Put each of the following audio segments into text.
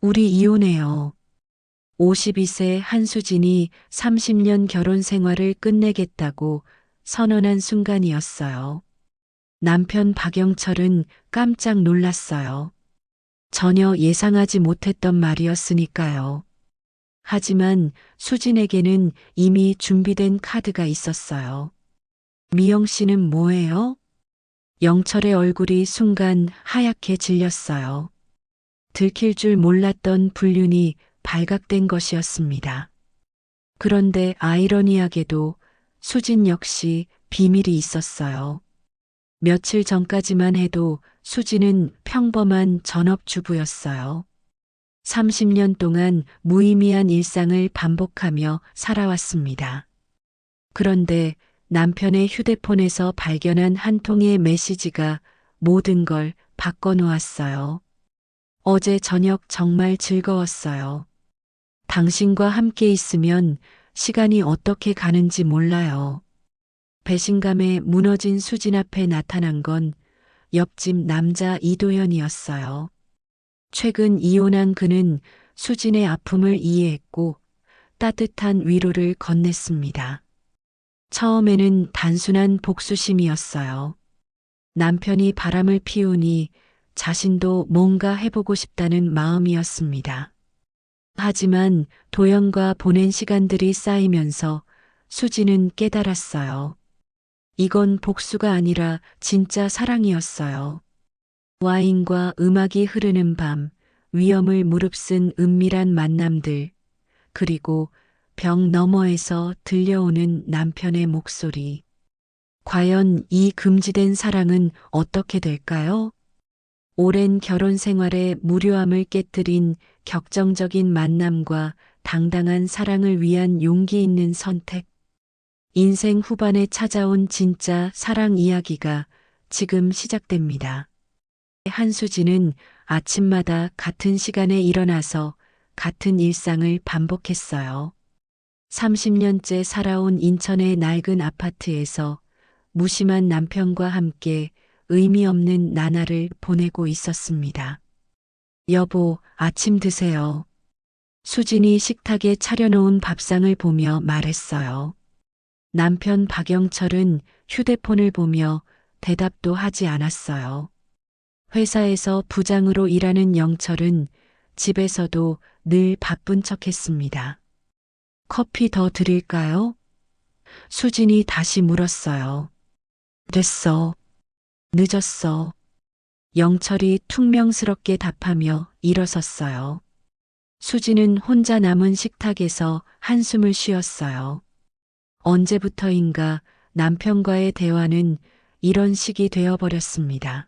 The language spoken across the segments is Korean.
우리 이혼해요. 52세 한수진이 30년 결혼 생활을 끝내겠다고 선언한 순간이었어요. 남편 박영철은 깜짝 놀랐어요. 전혀 예상하지 못했던 말이었으니까요. 하지만 수진에게는 이미 준비된 카드가 있었어요. 미영 씨는 뭐예요? 영철의 얼굴이 순간 하얗게 질렸어요. 들킬 줄 몰랐던 불륜이 발각된 것이었습니다. 그런데 아이러니하게도 수진 역시 비밀이 있었어요. 며칠 전까지만 해도 수진은 평범한 전업주부였어요. 30년 동안 무의미한 일상을 반복하며 살아왔습니다. 그런데 남편의 휴대폰에서 발견한 한 통의 메시지가 모든 걸 바꿔놓았어요. 어제 저녁 정말 즐거웠어요. 당신과 함께 있으면 시간이 어떻게 가는지 몰라요. 배신감에 무너진 수진 앞에 나타난 건 옆집 남자 이도현이었어요. 최근 이혼한 그는 수진의 아픔을 이해했고 따뜻한 위로를 건넸습니다. 처음에는 단순한 복수심이었어요. 남편이 바람을 피우니 자신도 뭔가 해보고 싶다는 마음이었습니다. 하지만 도연과 보낸 시간들이 쌓이면서 수지는 깨달았어요. 이건 복수가 아니라 진짜 사랑이었어요. 와인과 음악이 흐르는 밤, 위험을 무릅쓴 은밀한 만남들, 그리고 벽 너머에서 들려오는 남편의 목소리. 과연 이 금지된 사랑은 어떻게 될까요? 오랜 결혼 생활의 무료함을 깨뜨린 격정적인 만남과 당당한 사랑을 위한 용기 있는 선택. 인생 후반에 찾아온 진짜 사랑 이야기가 지금 시작됩니다. 한수진은 아침마다 같은 시간에 일어나서 같은 일상을 반복했어요. 30년째 살아온 인천의 낡은 아파트에서 무심한 남편과 함께 의미 없는 나날을 보내고 있었습니다. 여보, 아침 드세요. 수진이 식탁에 차려놓은 밥상을 보며 말했어요. 남편 박영철은 휴대폰을 보며 대답도 하지 않았어요. 회사에서 부장으로 일하는 영철은 집에서도 늘 바쁜 척했습니다. 커피 더 드릴까요? 수진이 다시 물었어요. 됐어. 늦었어. 영철이 퉁명스럽게 답하며 일어섰어요. 수진은 혼자 남은 식탁에서 한숨을 쉬었어요. 언제부터인가 남편과의 대화는 이런 식이 되어버렸습니다.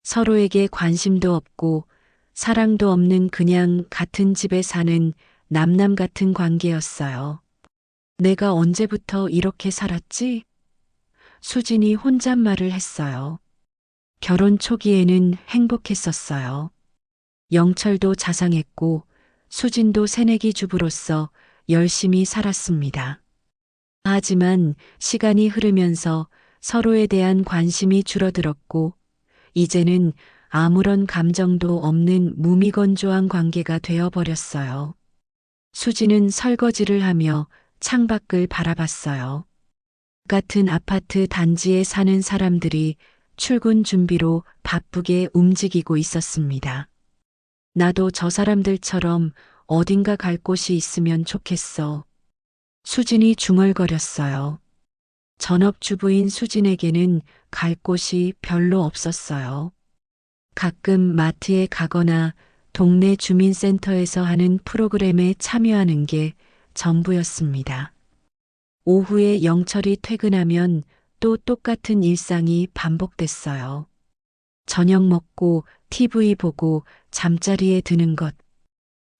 서로에게 관심도 없고 사랑도 없는 그냥 같은 집에 사는 남남 같은 관계였어요. 내가 언제부터 이렇게 살았지? 수진이 혼잣말을 했어요. 결혼 초기에는 행복했었어요. 영철도 자상했고 수진도 새내기 주부로서 열심히 살았습니다. 하지만 시간이 흐르면서 서로에 대한 관심이 줄어들었고 이제는 아무런 감정도 없는 무미건조한 관계가 되어버렸어요. 수지는 설거지를 하며 창밖을 바라봤어요. 같은 아파트 단지에 사는 사람들이 출근 준비로 바쁘게 움직이고 있었습니다. 나도 저 사람들처럼 어딘가 갈 곳이 있으면 좋겠어. 수진이 중얼거렸어요. 전업주부인 수진에게는 갈 곳이 별로 없었어요. 가끔 마트에 가거나 동네 주민센터에서 하는 프로그램에 참여하는 게 전부였습니다. 오후에 영철이 퇴근하면 또 똑같은 일상이 반복됐어요. 저녁 먹고 TV 보고 잠자리에 드는 것.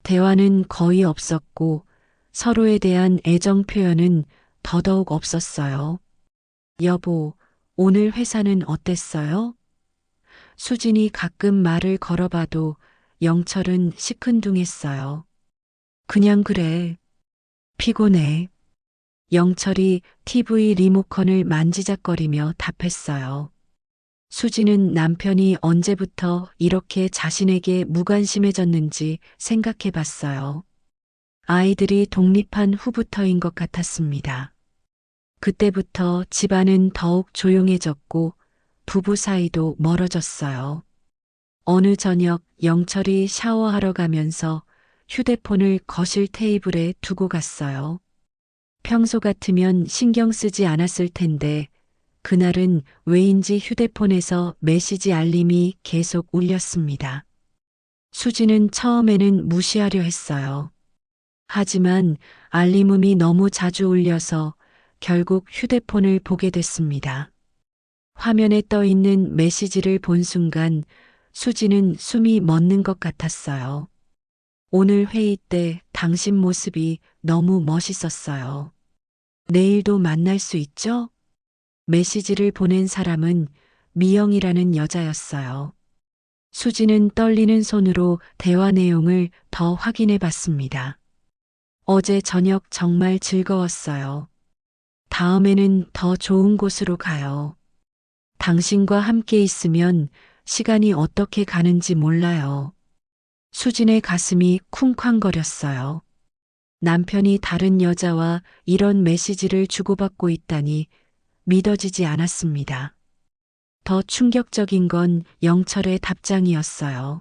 대화는 거의 없었고 서로에 대한 애정 표현은 더더욱 없었어요. 여보, 오늘 회사는 어땠어요? 수진이 가끔 말을 걸어봐도 영철은 시큰둥했어요. 그냥 그래. 피곤해. 영철이 TV 리모컨을 만지작거리며 답했어요. 수지는 남편이 언제부터 이렇게 자신에게 무관심해졌는지 생각해 봤어요. 아이들이 독립한 후부터인 것 같았습니다. 그때부터 집안은 더욱 조용해졌고 부부 사이도 멀어졌어요. 어느 저녁 영철이 샤워하러 가면서 휴대폰을 거실 테이블에 두고 갔어요. 평소 같으면 신경 쓰지 않았을 텐데 그날은 왜인지 휴대폰에서 메시지 알림이 계속 울렸습니다. 수지는 처음에는 무시하려 했어요. 하지만 알림음이 너무 자주 울려서 결국 휴대폰을 보게 됐습니다. 화면에 떠 있는 메시지를 본 순간 수지는 숨이 멎는 것 같았어요. 오늘 회의 때 당신 모습이 너무 멋있었어요. 내일도 만날 수 있죠? 메시지를 보낸 사람은 미영이라는 여자였어요. 수지는 떨리는 손으로 대화 내용을 더 확인해 봤습니다. 어제 저녁 정말 즐거웠어요. 다음에는 더 좋은 곳으로 가요. 당신과 함께 있으면 시간이 어떻게 가는지 몰라요. 수진의 가슴이 쿵쾅거렸어요. 남편이 다른 여자와 이런 메시지를 주고받고 있다니 믿어지지 않았습니다. 더 충격적인 건 영철의 답장이었어요.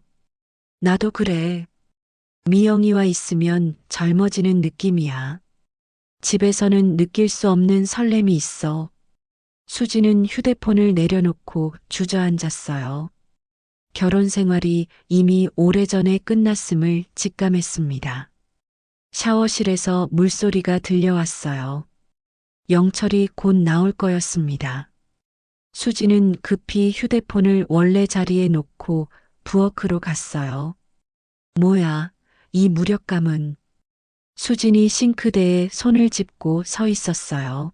나도 그래. 미영이와 있으면 젊어지는 느낌이야. 집에서는 느낄 수 없는 설렘이 있어. 수지는 휴대폰을 내려놓고 주저앉았어요. 결혼 생활이 이미 오래전에 끝났음을 직감했습니다. 샤워실에서 물소리가 들려왔어요. 영철이 곧 나올 거였습니다. 수지는 급히 휴대폰을 원래 자리에 놓고 부엌으로 갔어요. 뭐야, 이 무력감은. 수진이 싱크대에 손을 짚고 서 있었어요.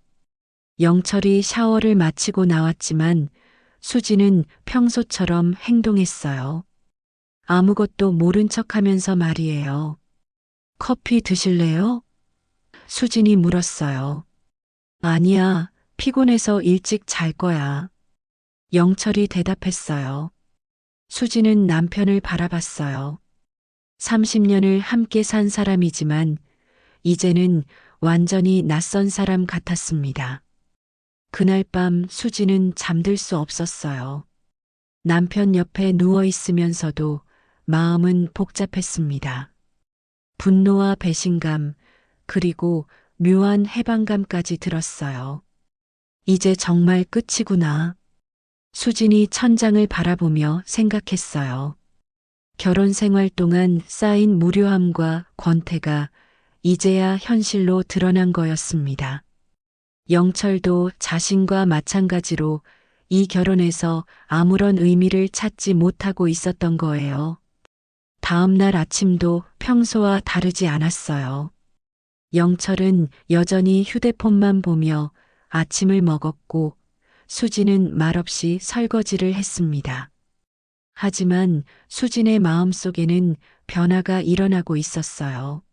영철이 샤워를 마치고 나왔지만 수지는 평소처럼 행동했어요. 아무것도 모른 척 하면서 말이에요. 커피 드실래요? 수진이 물었어요. 아니야, 피곤해서 일찍 잘 거야. 영철이 대답했어요. 수지는 남편을 바라봤어요. 30년을 함께 산 사람이지만 이제는 완전히 낯선 사람 같았습니다. 그날 밤 수지는 잠들 수 없었어요. 남편 옆에 누워 있으면서도 마음은 복잡했습니다. 분노와 배신감, 그리고 묘한 해방감까지 들었어요. 이제 정말 끝이구나. 수진이 천장을 바라보며 생각했어요. 결혼 생활 동안 쌓인 무료함과 권태가 이제야 현실로 드러난 거였습니다. 영철도 자신과 마찬가지로 이 결혼에서 아무런 의미를 찾지 못하고 있었던 거예요. 다음 날 아침도 평소와 다르지 않았어요. 영철은 여전히 휴대폰만 보며 아침을 먹었고 수지는 말없이 설거지를 했습니다. 하지만 수진의 마음속에는 변화가 일어나고 있었어요.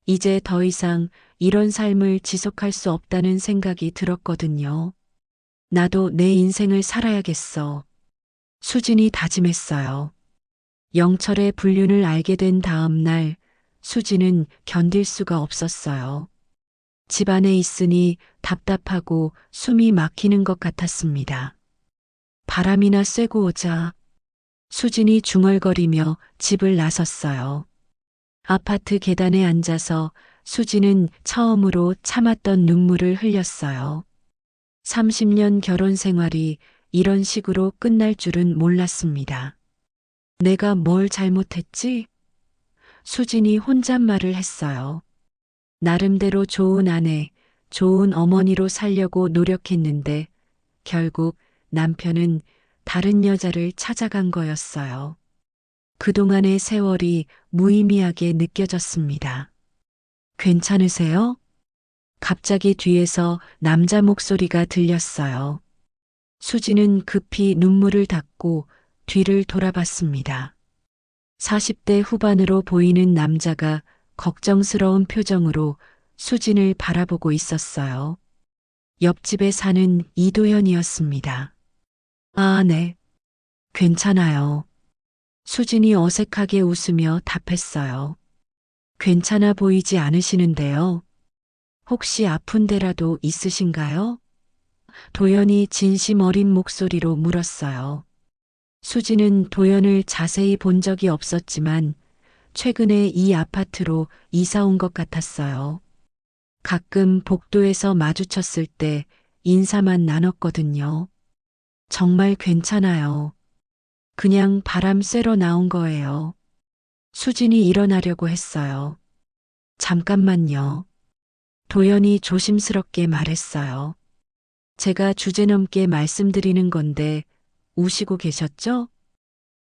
이제 더 이상 이런 삶을 지속할 수 없다는 생각이 들었거든요. 나도 내 인생을 살아야겠어. 수진이 다짐했어요. 영철의 불륜을 알게 된 다음 날 수진은 견딜 수가 없었어요. 집 안에 있으니 답답하고 숨이 막히는 것 같았습니다. 바람이나 쐬고 오자. 수진이 중얼거리며 집을 나섰어요. 아파트 계단에 앉아서 수진은 처음으로 참았던 눈물을 흘렸어요. 30년 결혼 생활이 이런 식으로 끝날 줄은 몰랐습니다. 내가 뭘 잘못했지? 수진이 혼잣말을 했어요. 나름대로 좋은 아내, 좋은 어머니로 살려고 노력했는데 결국 남편은 다른 여자를 찾아간 거였어요. 그동안의 세월이 무의미하게 느껴졌습니다. 괜찮으세요? 갑자기 뒤에서 남자 목소리가 들렸어요. 수지는 급히 눈물을 닦고 뒤를 돌아봤습니다. 40대 후반으로 보이는 남자가 걱정스러운 표정으로 수진을 바라보고 있었어요. 옆집에 사는 이도현이었습니다. 아, 네. 괜찮아요. 수진이 어색하게 웃으며 답했어요. 괜찮아 보이지 않으시는데요. 혹시 아픈 데라도 있으신가요? 도연이 진심 어린 목소리로 물었어요. 수지는 도연을 자세히 본 적이 없었지만 최근에 이 아파트로 이사 온 것 같았어요. 가끔 복도에서 마주쳤을 때 인사만 나눴거든요. 정말 괜찮아요. 그냥 바람 쐬러 나온 거예요. 수진이 일어나려고 했어요. 잠깐만요. 도연이 조심스럽게 말했어요. 제가 주제넘게 말씀드리는 건데 우시고 계셨죠?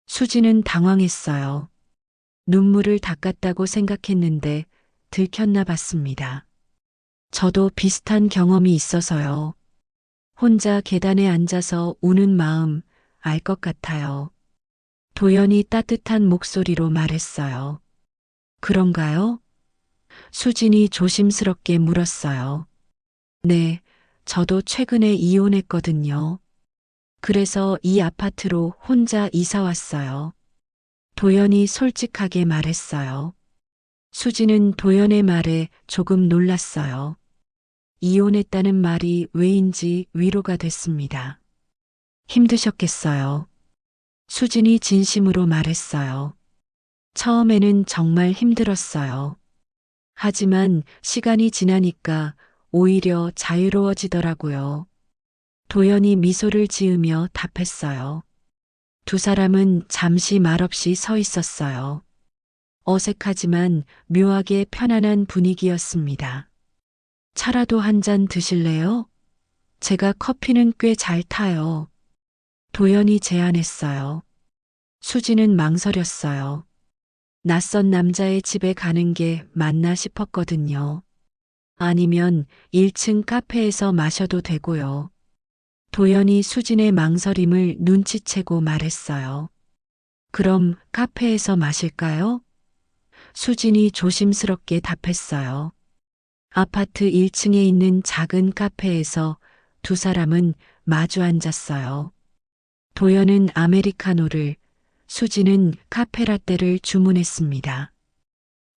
수지는 당황했어요. 눈물을 닦았다고 생각했는데 들켰나 봤습니다. 저도 비슷한 경험이 있어서요. 혼자 계단에 앉아서 우는 마음 알 것 같아요. 도연이 따뜻한 목소리로 말했어요. 그런가요? 수진이 조심스럽게 물었어요. 네, 저도 최근에 이혼했거든요. 그래서 이 아파트로 혼자 이사 왔어요. 도연이 솔직하게 말했어요. 수지는 도연의 말에 조금 놀랐어요. 이혼했다는 말이 왜인지 위로가 됐습니다. 힘드셨겠어요. 수진이 진심으로 말했어요. 처음에는 정말 힘들었어요. 하지만 시간이 지나니까 오히려 자유로워지더라고요. 도연이 미소를 지으며 답했어요. 두 사람은 잠시 말없이 서 있었어요. 어색하지만 묘하게 편안한 분위기였습니다. 차라도 한 잔 드실래요? 제가 커피는 꽤 잘 타요. 도연이 제안했어요. 수지는 망설였어요. 낯선 남자의 집에 가는 게 맞나 싶었거든요. 아니면 1층 카페에서 마셔도 되고요. 도연이 수진의 망설임을 눈치채고 말했어요. 그럼 카페에서 마실까요? 수진이 조심스럽게 답했어요. 아파트 1층에 있는 작은 카페에서 두 사람은 마주 앉았어요. 도연은 아메리카노를, 수진은 카페라떼를 주문했습니다.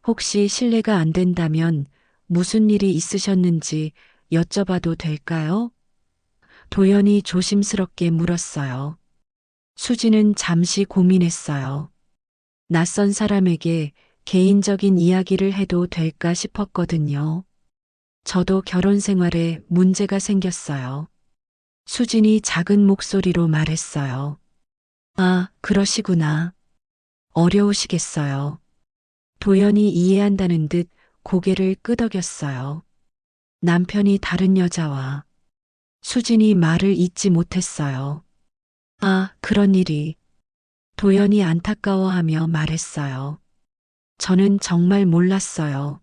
혹시 실례가 안 된다면 무슨 일이 있으셨는지 여쭤봐도 될까요? 도연이 조심스럽게 물었어요. 수진은 잠시 고민했어요. 낯선 사람에게 개인적인 이야기를 해도 될까 싶었거든요. 저도 결혼 생활에 문제가 생겼어요. 수진이 작은 목소리로 말했어요. 아, 그러시구나. 어려우시겠어요. 도연이 이해한다는 듯 고개를 끄덕였어요. 남편이 다른 여자와 수진이 말을 잇지 못했어요. 아, 그런 일이. 도연이 안타까워하며 말했어요. 저는 정말 몰랐어요.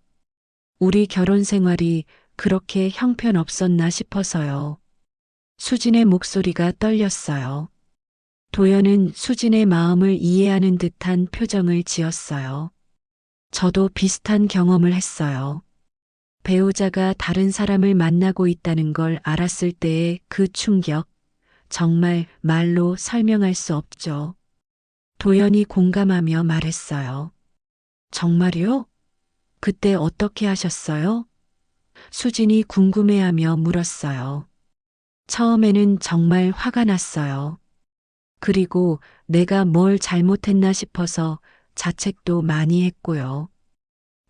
우리 결혼 생활이 그렇게 형편없었나 싶어서요. 수진의 목소리가 떨렸어요. 도연은 수진의 마음을 이해하는 듯한 표정을 지었어요. 저도 비슷한 경험을 했어요. 배우자가 다른 사람을 만나고 있다는 걸 알았을 때의 그 충격, 정말 말로 설명할 수 없죠. 도연이 공감하며 말했어요. 정말요? 그때 어떻게 하셨어요? 수진이 궁금해하며 물었어요. 처음에는 정말 화가 났어요. 그리고 내가 뭘 잘못했나 싶어서 자책도 많이 했고요.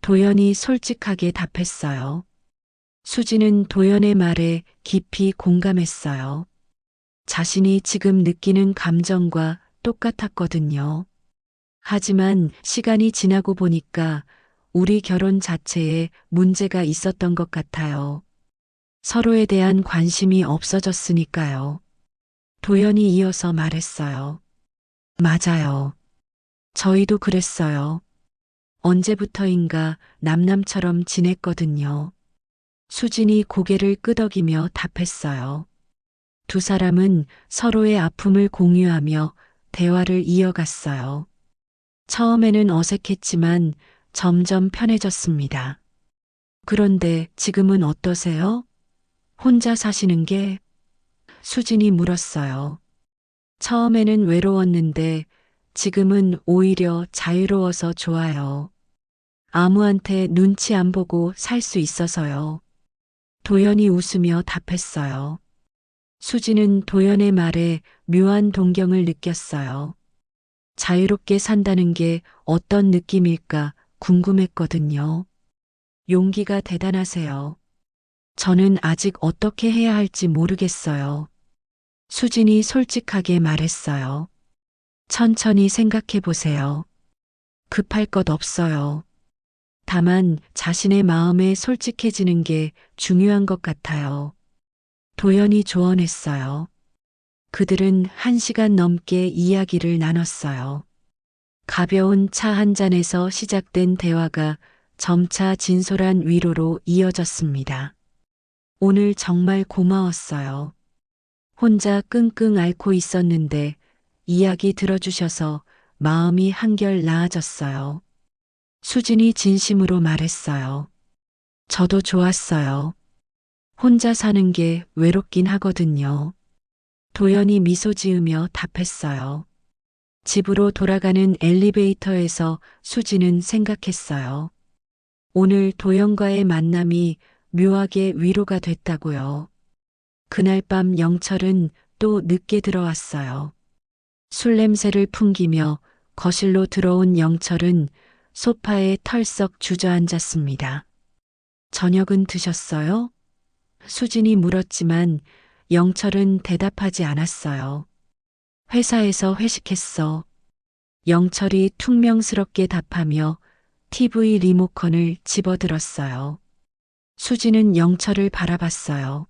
도연이 솔직하게 답했어요. 수지는 도연의 말에 깊이 공감했어요. 자신이 지금 느끼는 감정과 똑같았거든요. 하지만 시간이 지나고 보니까 우리 결혼 자체에 문제가 있었던 것 같아요. 서로에 대한 관심이 없어졌으니까요. 도연이 이어서 말했어요. 맞아요. 저희도 그랬어요. 언제부터인가 남남처럼 지냈거든요. 수진이 고개를 끄덕이며 답했어요. 두 사람은 서로의 아픔을 공유하며 대화를 이어갔어요. 처음에는 어색했지만 점점 편해졌습니다. 그런데 지금은 어떠세요? 혼자 사시는 게? 수진이 물었어요. 처음에는 외로웠는데 지금은 오히려 자유로워서 좋아요. 아무한테 눈치 안 보고 살 수 있어서요. 도연이 웃으며 답했어요. 수지는 도연의 말에 묘한 동경을 느꼈어요. 자유롭게 산다는 게 어떤 느낌일까 궁금했거든요. 용기가 대단하세요. 저는 아직 어떻게 해야 할지 모르겠어요. 수진이 솔직하게 말했어요. 천천히 생각해 보세요. 급할 것 없어요. 다만 자신의 마음에 솔직해지는 게 중요한 것 같아요. 도연이 조언했어요. 그들은 1시간 넘게 이야기를 나눴어요. 가벼운 차 한 잔에서 시작된 대화가 점차 진솔한 위로로 이어졌습니다. 오늘 정말 고마웠어요. 혼자 끙끙 앓고 있었는데 이야기 들어주셔서 마음이 한결 나아졌어요. 수진이 진심으로 말했어요. 저도 좋았어요. 혼자 사는 게 외롭긴 하거든요. 도연이 미소 지으며 답했어요. 집으로 돌아가는 엘리베이터에서 수지는 생각했어요. 오늘 도연과의 만남이 묘하게 위로가 됐다고요. 그날 밤 영철은 또 늦게 들어왔어요. 술 냄새를 풍기며 거실로 들어온 영철은 소파에 털썩 주저앉았습니다. 저녁은 드셨어요? 수진이 물었지만 영철은 대답하지 않았어요. 회사에서 회식했어. 영철이 퉁명스럽게 답하며 TV 리모컨을 집어들었어요. 수지는 영철을 바라봤어요.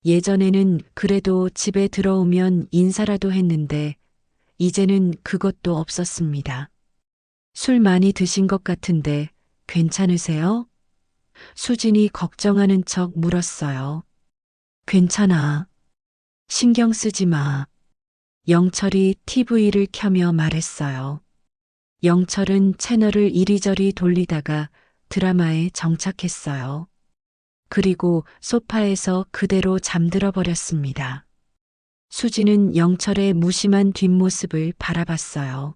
예전에는 그래도 집에 들어오면 인사라도 했는데 이제는 그것도 없었습니다. 술 많이 드신 것 같은데 괜찮으세요? 수진이 걱정하는 척 물었어요. 괜찮아. 신경 쓰지 마. 영철이 TV를 켜며 말했어요. 영철은 채널을 이리저리 돌리다가 드라마에 정착했어요. 그리고 소파에서 그대로 잠들어 버렸습니다. 수지는 영철의 무심한 뒷모습을 바라봤어요.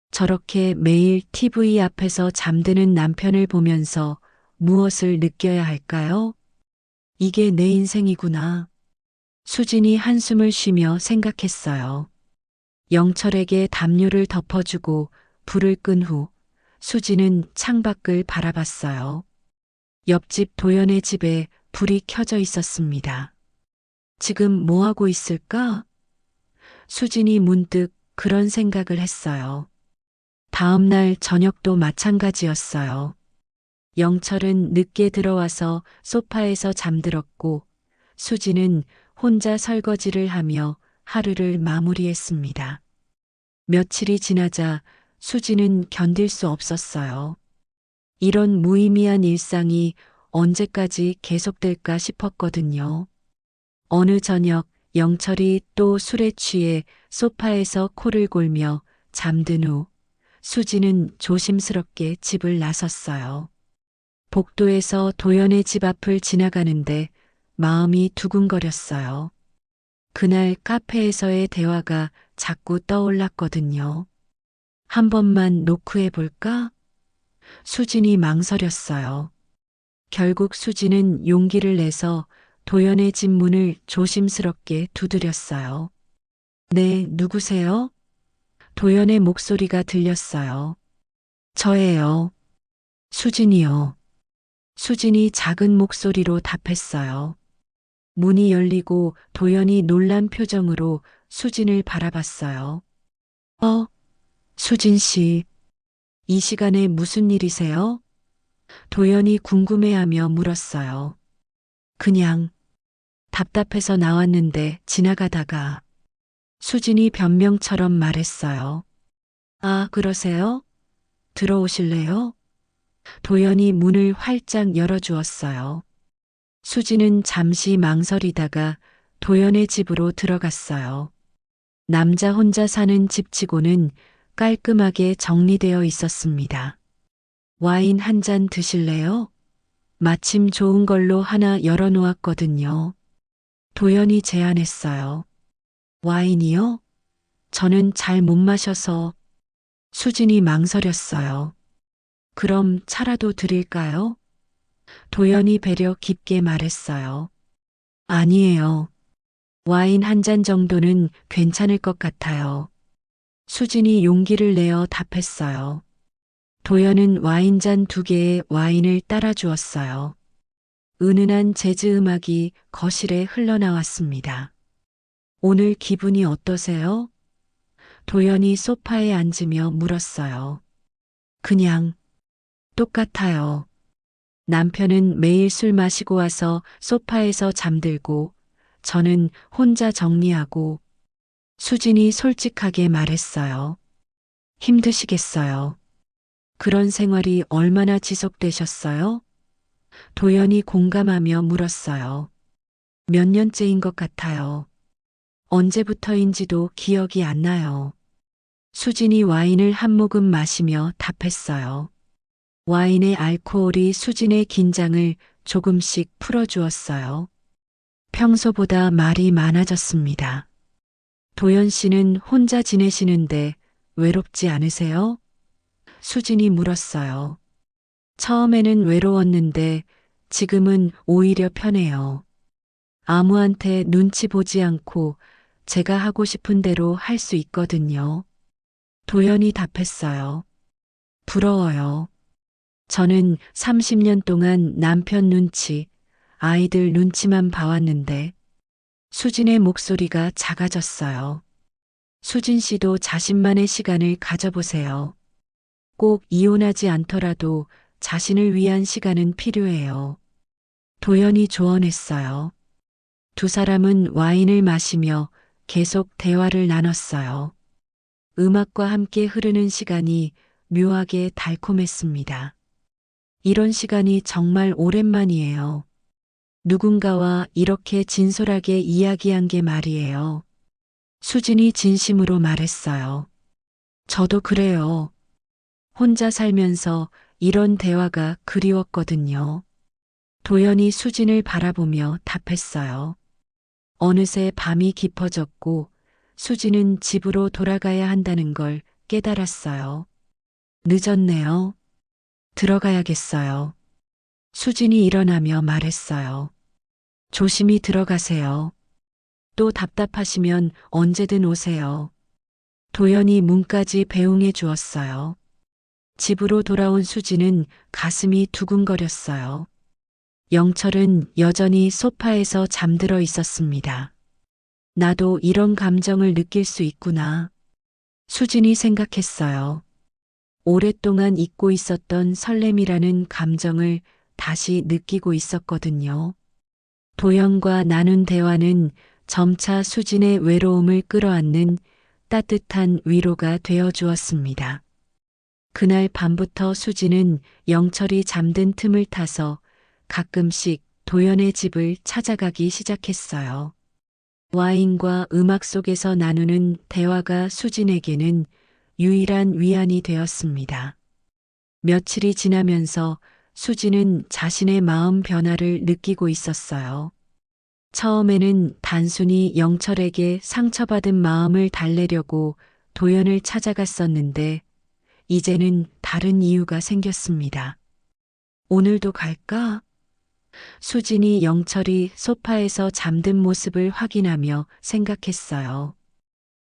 저렇게 매일 TV 앞에서 잠드는 남편을 보면서 무엇을 느껴야 할까요? 이게 내 인생이구나. 수진이 한숨을 쉬며 생각했어요. 영철에게 담요를 덮어주고 불을 끈 후 수지는 창밖을 바라봤어요. 옆집 도연의 집에 불이 켜져 있었습니다. 지금 뭐 하고 있을까? 수진이 문득 그런 생각을 했어요. 다음 날 저녁도 마찬가지였어요. 영철은 늦게 들어와서 소파에서 잠들었고 수지는 혼자 설거지를 하며 하루를 마무리했습니다. 며칠이 지나자 수지는 견딜 수 없었어요. 이런 무의미한 일상이 언제까지 계속될까 싶었거든요. 어느 저녁 영철이 또 술에 취해 소파에서 코를 골며 잠든 후 수지는 조심스럽게 집을 나섰어요. 복도에서 도연의 집 앞을 지나가는데 마음이 두근거렸어요. 그날 카페에서의 대화가 자꾸 떠올랐거든요. 한 번만 노크해 볼까? 수진이 망설였어요. 결국 수진은 용기를 내서 도연의 집 문을 조심스럽게 두드렸어요. 네, 누구세요? 도연의 목소리가 들렸어요. 저예요. 수진이요. 수진이 작은 목소리로 답했어요. 문이 열리고 도연이 놀란 표정으로 수진을 바라봤어요. 수진 씨, 이 시간에 무슨 일이세요? 도연이 궁금해하며 물었어요. 그냥 답답해서 나왔는데 지나가다가 수진이 변명처럼 말했어요. 아, 그러세요? 들어오실래요? 도연이 문을 활짝 열어주었어요. 수진은 잠시 망설이다가 도연의 집으로 들어갔어요. 남자 혼자 사는 집치고는 깔끔하게 정리되어 있었습니다. 와인 한 잔 드실래요? 마침 좋은 걸로 하나 열어놓았거든요. 도연이 제안했어요. 와인이요? 저는 잘 못 마셔서. 수진이 망설였어요. 그럼 차라도 드릴까요? 도연이 배려 깊게 말했어요. 아니에요. 와인 한 잔 정도는 괜찮을 것 같아요. 수진이 용기를 내어 답했어요. 도연은 와인잔 2개에 와인을 따라 주었어요. 은은한 재즈 음악이 거실에 흘러나왔습니다. 오늘 기분이 어떠세요? 도연이 소파에 앉으며 물었어요. 그냥 똑같아요. 남편은 매일 술 마시고 와서 소파에서 잠들고 저는 혼자 정리하고. 수진이 솔직하게 말했어요. 힘드시겠어요. 그런 생활이 얼마나 지속되셨어요? 도연이 공감하며 물었어요. 몇 년째인 것 같아요. 언제부터인지도 기억이 안 나요. 수진이 와인을 한 모금 마시며 답했어요. 와인의 알코올이 수진의 긴장을 조금씩 풀어주었어요. 평소보다 말이 많아졌습니다. 도연 씨는 혼자 지내시는데 외롭지 않으세요? 수진이 물었어요. 처음에는 외로웠는데 지금은 오히려 편해요. 아무한테 눈치 보지 않고 제가 하고 싶은 대로 할 수 있거든요. 도연이 답했어요. 부러워요. 저는 30년 동안 남편 눈치, 아이들 눈치만 봐왔는데. 수진의 목소리가 작아졌어요. 수진 씨도 자신만의 시간을 가져보세요. 꼭 이혼하지 않더라도 자신을 위한 시간은 필요해요. 도연이 조언했어요. 두 사람은 와인을 마시며 계속 대화를 나눴어요. 음악과 함께 흐르는 시간이 묘하게 달콤했습니다. 이런 시간이 정말 오랜만이에요. 누군가와 이렇게 진솔하게 이야기한 게 말이에요. 수진이 진심으로 말했어요. 저도 그래요. 혼자 살면서 이런 대화가 그리웠거든요. 도연이 수진을 바라보며 답했어요. 어느새 밤이 깊어졌고 수진은 집으로 돌아가야 한다는 걸 깨달았어요. 늦었네요. 들어가야겠어요. 수진이 일어나며 말했어요. 조심히 들어가세요. 또 답답하시면 언제든 오세요. 도연이 문까지 배웅해 주었어요. 집으로 돌아온 수지는 가슴이 두근거렸어요. 영철은 여전히 소파에서 잠들어 있었습니다. 나도 이런 감정을 느낄 수 있구나. 수진이 생각했어요. 오랫동안 잊고 있었던 설렘이라는 감정을 다시 느끼고 있었거든요. 도연과 나눈 대화는 점차 수진의 외로움을 끌어안는 따뜻한 위로가 되어 주었습니다. 그날 밤부터 수진은 영철이 잠든 틈을 타서 가끔씩 도연의 집을 찾아가기 시작했어요. 와인과 음악 속에서 나누는 대화가 수진에게는 유일한 위안이 되었습니다. 며칠이 지나면서 수진은 자신의 마음 변화를 느끼고 있었어요. 처음에는 단순히 영철에게 상처받은 마음을 달래려고 도연을 찾아갔었는데 이제는 다른 이유가 생겼습니다. 오늘도 갈까? 수진이 영철이 소파에서 잠든 모습을 확인하며 생각했어요.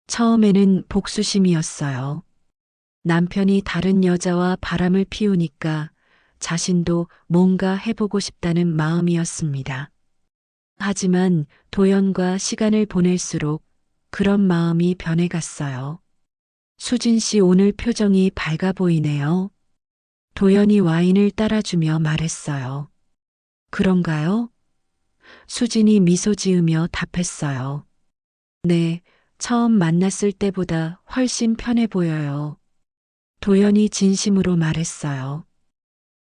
처음에는 복수심이었어요. 남편이 다른 여자와 바람을 피우니까 자신도 뭔가 해보고 싶다는 마음이었습니다. 하지만 도연과 시간을 보낼수록 그런 마음이 변해갔어요. 수진 씨 오늘 표정이 밝아 보이네요. 도연이 와인을 따라주며 말했어요. 그런가요? 수진이 미소 지으며 답했어요. 네, 처음 만났을 때보다 훨씬 편해 보여요. 도연이 진심으로 말했어요.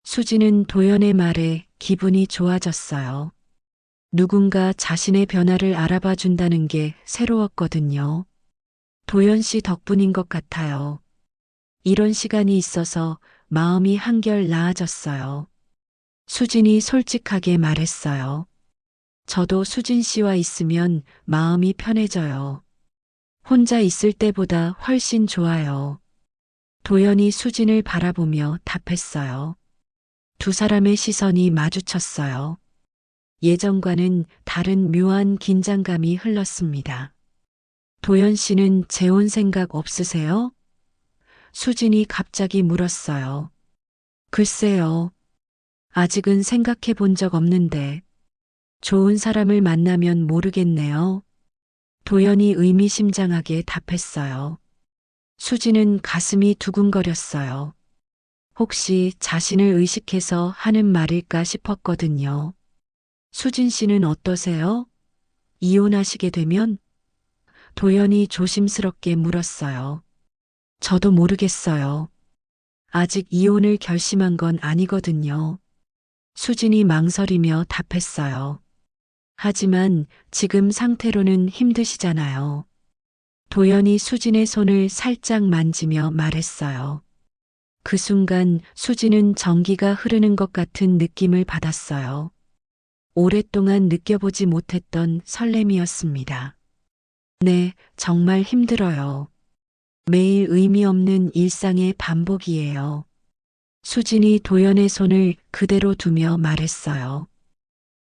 수진은 도연의 말에 기분이 좋아졌어요. 누군가 자신의 변화를 알아봐 준다는 게 새로웠거든요. 도연 씨 덕분인 것 같아요. 이런 시간이 있어서 마음이 한결 나아졌어요. 수진이 솔직하게 말했어요. 저도 수진 씨와 있으면 마음이 편해져요. 혼자 있을 때보다 훨씬 좋아요. 도연이 수진을 바라보며 답했어요. 두 사람의 시선이 마주쳤어요. 예전과는 다른 묘한 긴장감이 흘렀습니다. 도연 씨는 재혼 생각 없으세요? 수진이 갑자기 물었어요. 글쎄요. 아직은 생각해 본 적 없는데 좋은 사람을 만나면 모르겠네요. 도연이 의미심장하게 답했어요. 수진은 가슴이 두근거렸어요. 혹시 자신을 의식해서 하는 말일까 싶었거든요. 수진 씨는 어떠세요? 이혼하시게 되면? 도연이 조심스럽게 물었어요. 저도 모르겠어요. 아직 이혼을 결심한 건 아니거든요. 수진이 망설이며 답했어요. 하지만 지금 상태로는 힘드시잖아요. 도연이 수진의 손을 살짝 만지며 말했어요. 그 순간 수진은 전기가 흐르는 것 같은 느낌을 받았어요. 오랫동안 느껴보지 못했던 설렘이었습니다. 네, 정말 힘들어요. 매일 의미 없는 일상의 반복이에요. 수진이 도연의 손을 그대로 두며 말했어요.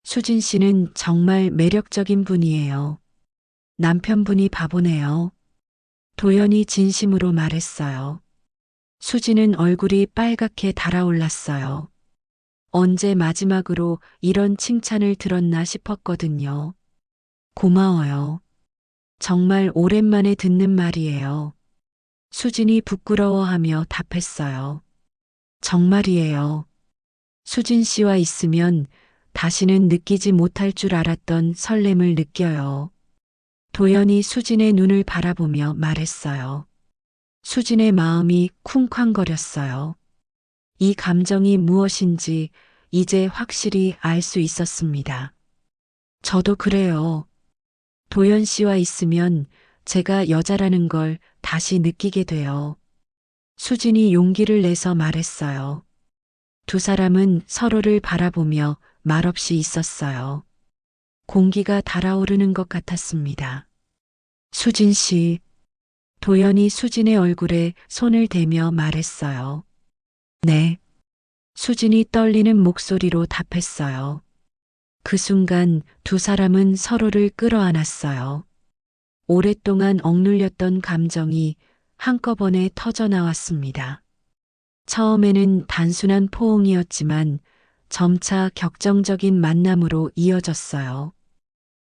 수진 씨는 정말 매력적인 분이에요. 남편분이 바보네요. 도연이 진심으로 말했어요. 수진은 얼굴이 빨갛게 달아올랐어요. 언제 마지막으로 이런 칭찬을 들었나 싶었거든요. 고마워요. 정말 오랜만에 듣는 말이에요. 수진이 부끄러워하며 답했어요. 정말이에요. 수진 씨와 있으면 다시는 느끼지 못할 줄 알았던 설렘을 느껴요. 도연이 수진의 눈을 바라보며 말했어요. 수진의 마음이 쿵쾅거렸어요. 이 감정이 무엇인지 이제 확실히 알 수 있었습니다. 저도 그래요. 도연 씨와 있으면 제가 여자라는 걸 다시 느끼게 돼요. 수진이 용기를 내서 말했어요. 두 사람은 서로를 바라보며 말없이 있었어요. 공기가 달아오르는 것 같았습니다. 수진 씨, 도연이 수진의 얼굴에 손을 대며 말했어요. 네. 수진이 떨리는 목소리로 답했어요. 그 순간 두 사람은 서로를 끌어안았어요. 오랫동안 억눌렸던 감정이 한꺼번에 터져나왔습니다. 처음에는 단순한 포옹이었지만 점차 격정적인 만남으로 이어졌어요.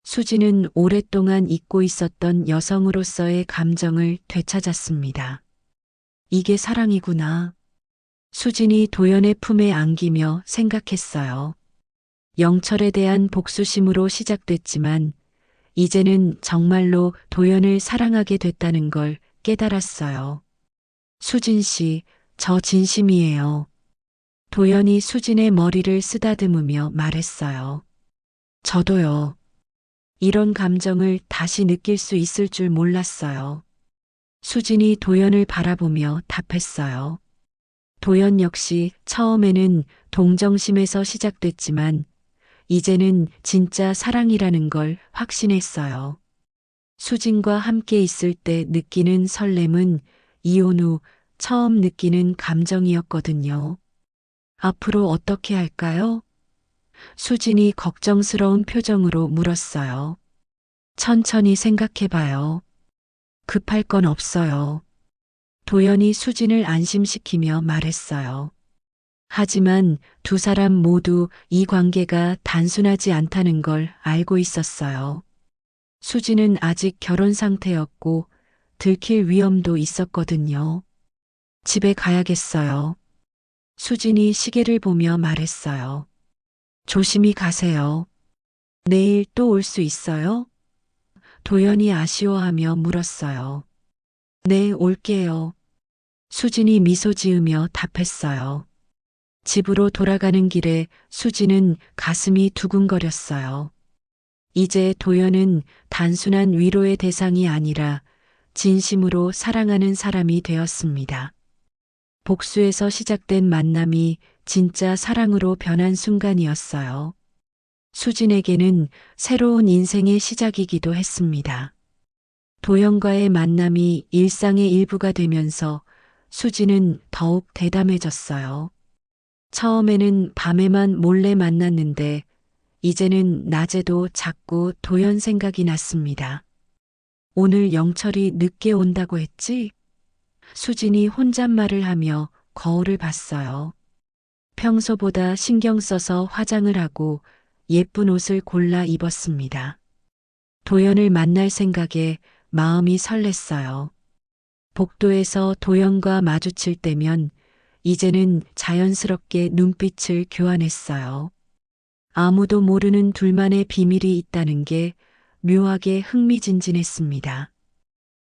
수지는 오랫동안 잊고 있었던 여성으로서의 감정을 되찾았습니다. 이게 사랑이구나. 수진이 도연의 품에 안기며 생각했어요. 영철에 대한 복수심으로 시작됐지만 이제는 정말로 도연을 사랑하게 됐다는 걸 깨달았어요. 수진 씨, 저 진심이에요. 도연이 수진의 머리를 쓰다듬으며 말했어요. 저도요. 이런 감정을 다시 느낄 수 있을 줄 몰랐어요. 수진이 도연을 바라보며 답했어요. 도연 역시 처음에는 동정심에서 시작됐지만 이제는 진짜 사랑이라는 걸 확신했어요. 수진과 함께 있을 때 느끼는 설렘은 이혼 후 처음 느끼는 감정이었거든요. 앞으로 어떻게 할까요? 수진이 걱정스러운 표정으로 물었어요. 천천히 생각해봐요. 급할 건 없어요. 도연이 수진을 안심시키며 말했어요. 하지만 두 사람 모두 이 관계가 단순하지 않다는 걸 알고 있었어요. 수진은 아직 결혼 상태였고 들킬 위험도 있었거든요. 집에 가야겠어요. 수진이 시계를 보며 말했어요. 조심히 가세요. 내일 또 올 수 있어요? 도연이 아쉬워하며 물었어요. 네, 올게요. 수진이 미소 지으며 답했어요. 집으로 돌아가는 길에 수진은 가슴이 두근거렸어요. 이제 도연은 단순한 위로의 대상이 아니라 진심으로 사랑하는 사람이 되었습니다. 복수에서 시작된 만남이 진짜 사랑으로 변한 순간이었어요. 수진에게는 새로운 인생의 시작이기도 했습니다. 도연과의 만남이 일상의 일부가 되면서 수지는 더욱 대담해졌어요. 처음에는 밤에만 몰래 만났는데 이제는 낮에도 자꾸 도연 생각이 났습니다. 오늘 영철이 늦게 온다고 했지? 수진이 혼잣말을 하며 거울을 봤어요. 평소보다 신경 써서 화장을 하고 예쁜 옷을 골라 입었습니다. 도연을 만날 생각에 마음이 설렜어요. 복도에서 도연과 마주칠 때면 이제는 자연스럽게 눈빛을 교환했어요. 아무도 모르는 둘만의 비밀이 있다는 게 묘하게 흥미진진했습니다.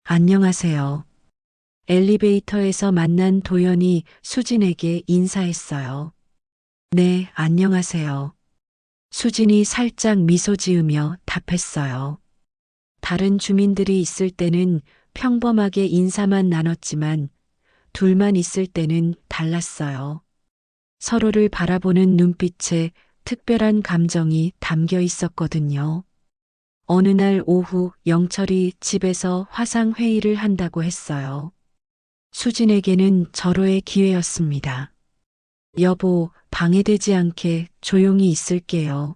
안녕하세요. 엘리베이터에서 만난 도연이 수진에게 인사했어요. 네, 안녕하세요. 수진이 살짝 미소 지으며 답했어요. 다른 주민들이 있을 때는 평범하게 인사만 나눴지만 둘만 있을 때는 달랐어요. 서로를 바라보는 눈빛에 특별한 감정이 담겨 있었거든요. 어느 날 오후 영철이 집에서 화상회의를 한다고 했어요. 수진에게는 절호의 기회였습니다. 여보, 방해되지 않게 조용히 있을게요.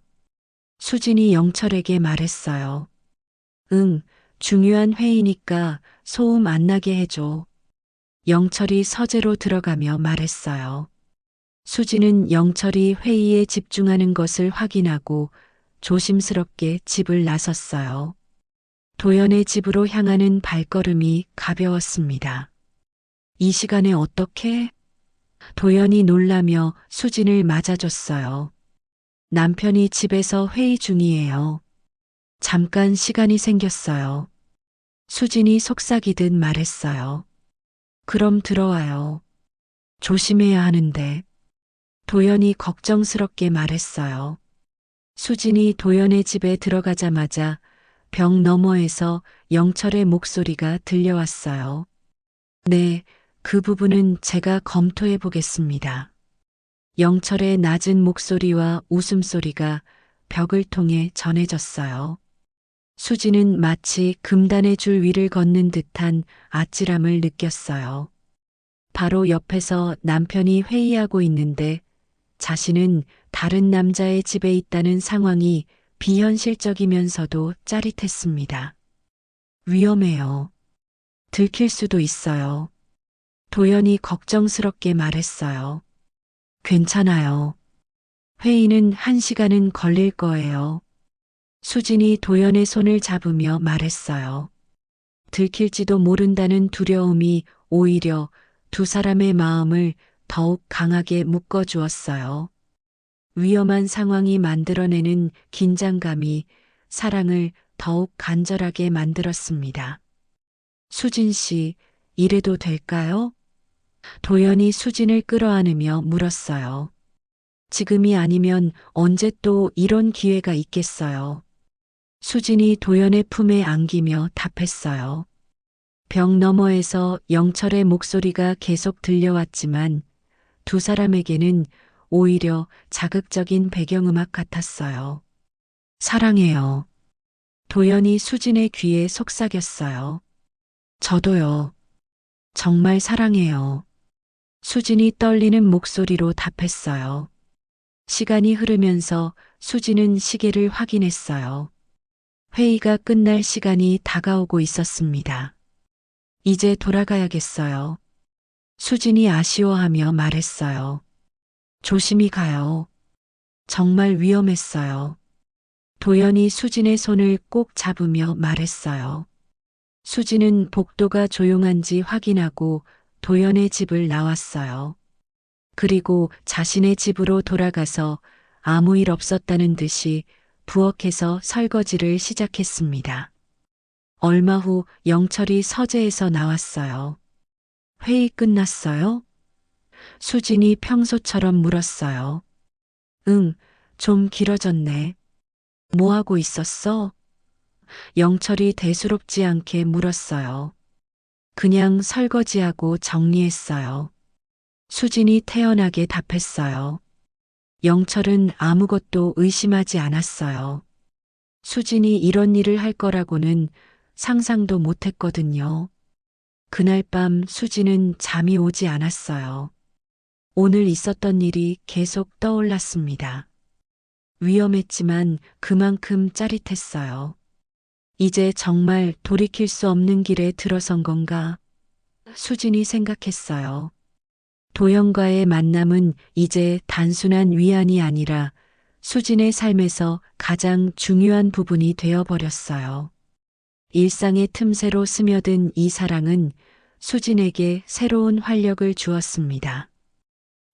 수진이 영철에게 말했어요. 응, 중요한 회의니까 소음 안 나게 해줘. 영철이 서재로 들어가며 말했어요. 수진은 영철이 회의에 집중하는 것을 확인하고 조심스럽게 집을 나섰어요. 도연의 집으로 향하는 발걸음이 가벼웠습니다. 이 시간에 어떻게? 도연이 놀라며 수진을 맞아줬어요. 남편이 집에서 회의 중이에요. 잠깐 시간이 생겼어요. 수진이 속삭이듯 말했어요. 그럼 들어와요. 조심해야 하는데. 도연이 걱정스럽게 말했어요. 수진이 도연의 집에 들어가자마자 벽 너머에서 영철의 목소리가 들려왔어요. 네, 그 부분은 제가 검토해 보겠습니다. 영철의 낮은 목소리와 웃음소리가 벽을 통해 전해졌어요. 수지는 마치 금단의 줄 위를 걷는 듯한 아찔함을 느꼈어요. 바로 옆에서 남편이 회의하고 있는데 자신은 다른 남자의 집에 있다는 상황이 비현실적이면서도 짜릿했습니다. 위험해요. 들킬 수도 있어요. 도연이 걱정스럽게 말했어요. 괜찮아요. 회의는 1시간은 걸릴 거예요. 수진이 도연의 손을 잡으며 말했어요. 들킬지도 모른다는 두려움이 오히려 두 사람의 마음을 더욱 강하게 묶어주었어요. 위험한 상황이 만들어내는 긴장감이 사랑을 더욱 간절하게 만들었습니다. 수진 씨, 이래도 될까요? 도연이 수진을 끌어안으며 물었어요. 지금이 아니면 언제 또 이런 기회가 있겠어요. 수진이 도연의 품에 안기며 답했어요. 벽 너머에서 영철의 목소리가 계속 들려왔지만 두 사람에게는 오히려 자극적인 배경음악 같았어요. 사랑해요. 도연이 수진의 귀에 속삭였어요. 저도요. 정말 사랑해요. 수진이 떨리는 목소리로 답했어요. 시간이 흐르면서 수진은 시계를 확인했어요. 회의가 끝날 시간이 다가오고 있었습니다. 이제 돌아가야겠어요. 수진이 아쉬워하며 말했어요. 조심히 가요. 정말 위험했어요. 도연이 수진의 손을 꼭 잡으며 말했어요. 수진은 복도가 조용한지 확인하고 도연의 집을 나왔어요. 그리고 자신의 집으로 돌아가서 아무 일 없었다는 듯이 부엌에서 설거지를 시작했습니다. 얼마 후 영철이 서재에서 나왔어요. 회의 끝났어요? 수진이 평소처럼 물었어요. 응, 좀 길어졌네. 뭐 하고 있었어? 영철이 대수롭지 않게 물었어요. 그냥 설거지하고 정리했어요. 수진이 태연하게 답했어요. 영철은 아무것도 의심하지 않았어요. 수진이 이런 일을 할 거라고는 상상도 못했거든요. 그날 밤 수지는 잠이 오지 않았어요. 오늘 있었던 일이 계속 떠올랐습니다. 위험했지만 그만큼 짜릿했어요. 이제 정말 돌이킬 수 없는 길에 들어선 건가? 수진이 생각했어요. 도연과의 만남은 이제 단순한 위안이 아니라 수진의 삶에서 가장 중요한 부분이 되어버렸어요. 일상의 틈새로 스며든 이 사랑은 수진에게 새로운 활력을 주었습니다.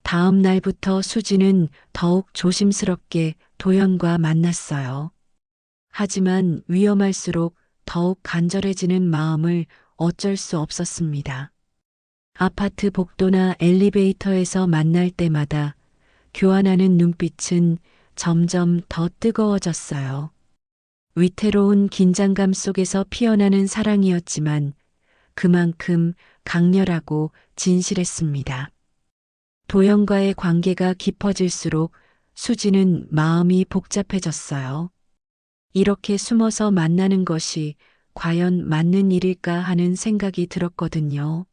다음 날부터 수진은 더욱 조심스럽게 도연과 만났어요. 하지만 위험할수록 더욱 간절해지는 마음을 어쩔 수 없었습니다. 아파트 복도나 엘리베이터에서 만날 때마다 교환하는 눈빛은 점점 더 뜨거워졌어요. 위태로운 긴장감 속에서 피어나는 사랑이었지만 그만큼 강렬하고 진실했습니다. 도연과의 관계가 깊어질수록 수지는 마음이 복잡해졌어요. 이렇게 숨어서 만나는 것이 과연 맞는 일일까 하는 생각이 들었거든요.